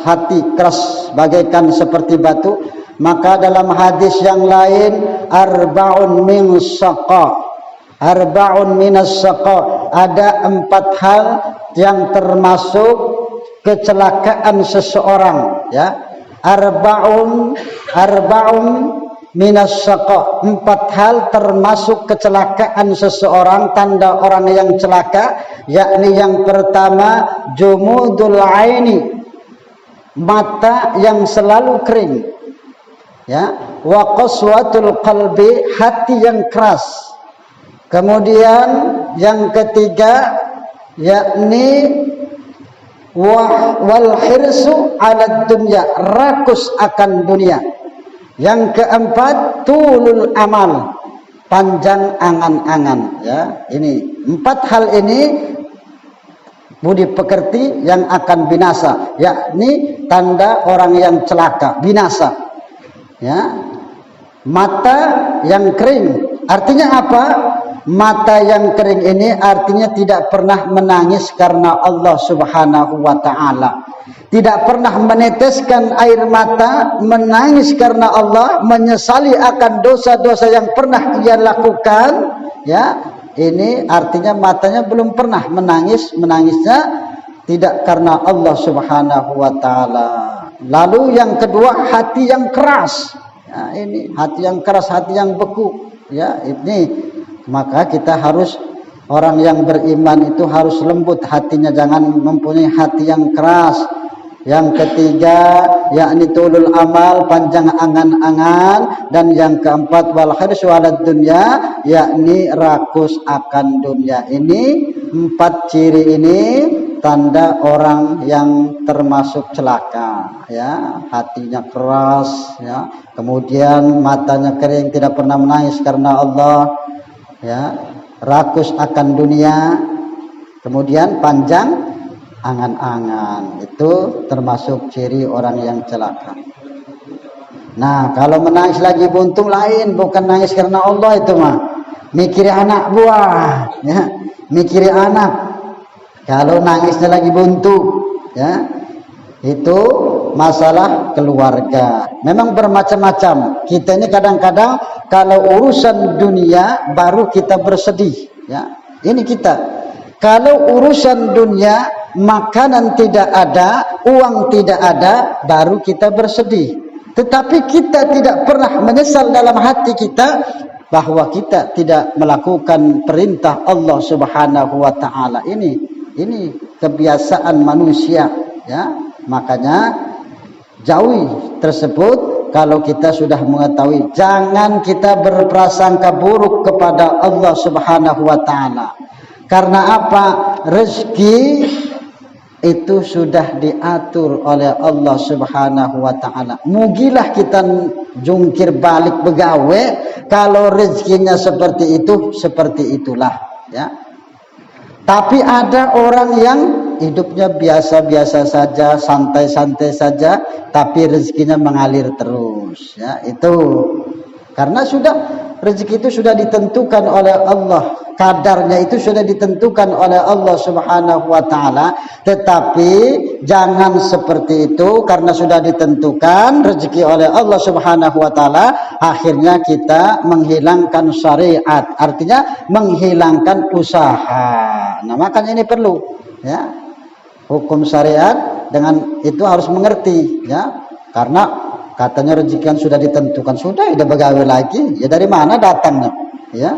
hati keras bagaikan seperti batu. Maka dalam hadis yang lain, arba'un min saqa, arba'un minas saqa, ada 4 hal yang termasuk kecelakaan seseorang, ya. Arba'un minas saqa, 4 hal termasuk kecelakaan seseorang, tanda orang yang celaka, yakni yang pertama jumudul aini, mata yang selalu kering, ya, wa qaswatul qalbi, hati yang keras. Kemudian yang ketiga yakni wal hirsu 'ala dunya, rakus akan dunia. Yang keempat tulul amal, panjang angan-angan, ya. Ini 4 hal ini budi pekerti yang akan binasa, yakni tanda orang yang celaka, binasa, ya. Mata yang kering artinya apa? Mata yang kering ini artinya tidak pernah menangis karena Allah Subhanahu wa ta'ala, tidak pernah meneteskan air mata menangis karena Allah, menyesali akan dosa-dosa yang pernah ia lakukan, ya. Ini artinya matanya belum pernah menangis, menangisnya tidak karena Allah Subhanahu wa ta'ala. Lalu yang kedua, hati yang keras, ya. Ini hati yang keras, hati yang beku, ya. Ini maka kita harus, orang yang beriman itu harus lembut hatinya, jangan mempunyai hati yang keras. Yang ketiga yakni tulul amal, panjang angan-angan. Dan yang keempat wal khirsu 'ala dunya, yakni rakus akan dunia. Ini 4 ciri ini tanda orang yang termasuk celaka, ya. Hatinya keras, ya. Kemudian matanya kering, tidak pernah menangis karena Allah, ya. Rakus akan dunia, kemudian panjang angan-angan. Itu termasuk ciri orang yang celaka. Nah, kalau menangis lagi buntung lain, bukan nangis karena Allah itu mah. Mikiri anak buah, ya. Mikiri anak. Kalau nangisnya lagi buntu, ya. Itu masalah keluarga. Memang bermacam-macam. Kita ini kadang-kadang kalau urusan dunia baru kita bersedih, ya. Ini kita. Kalau urusan dunia, makanan tidak ada, uang tidak ada, baru kita bersedih. Tetapi kita tidak pernah menyesal dalam hati kita bahwa kita tidak melakukan perintah Allah Subhanahu wa ta'ala. Ini kebiasaan manusia, ya. Makanya jauhi tersebut. Kalau kita sudah mengetahui, jangan kita berprasangka buruk kepada Allah Subhanahu wa ta'ala. Karena apa? Rezeki itu sudah diatur oleh Allah Subhanahu wa ta'ala. Mugilah kita jungkir balik begawe, kalau rezekinya seperti itu, seperti itulah, ya. Tapi ada orang yang hidupnya biasa-biasa saja, santai-santai saja, tapi rezekinya mengalir terus, ya. Itu karena sudah rezeki itu sudah ditentukan oleh Allah, kadarnya itu sudah ditentukan oleh Allah Subhanahu wa ta'ala. Tetapi jangan seperti itu, karena sudah ditentukan rezeki oleh Allah Subhanahu wa ta'ala, akhirnya kita menghilangkan syariat, artinya menghilangkan usaha. Nah, makanya ini perlu, ya, hukum syariat dengan itu harus mengerti, ya. Karena katanya rezeki yang sudah ditentukan, sudah tidak begawe lagi, ya dari mana datangnya, ya.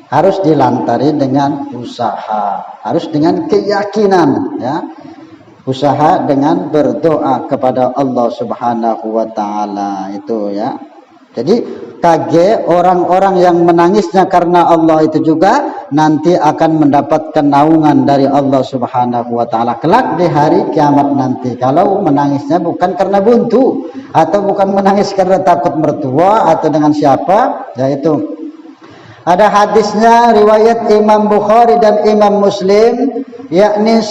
Harus dilantari dengan usaha, harus dengan keyakinan, ya. Usaha dengan berdoa kepada Allah Subhanahu wa ta'ala, itu, ya. Jadi kage orang-orang yang menangisnya karena Allah itu juga nanti akan mendapatkan naungan dari Allah Subhanahu wa ta'ala kelak di hari kiamat nanti. Kalau menangisnya bukan karena buntu, atau bukan menangis karena takut mertua atau dengan siapa, yaitu ada hadisnya riwayat Imam Bukhari dan Imam Muslim, yakni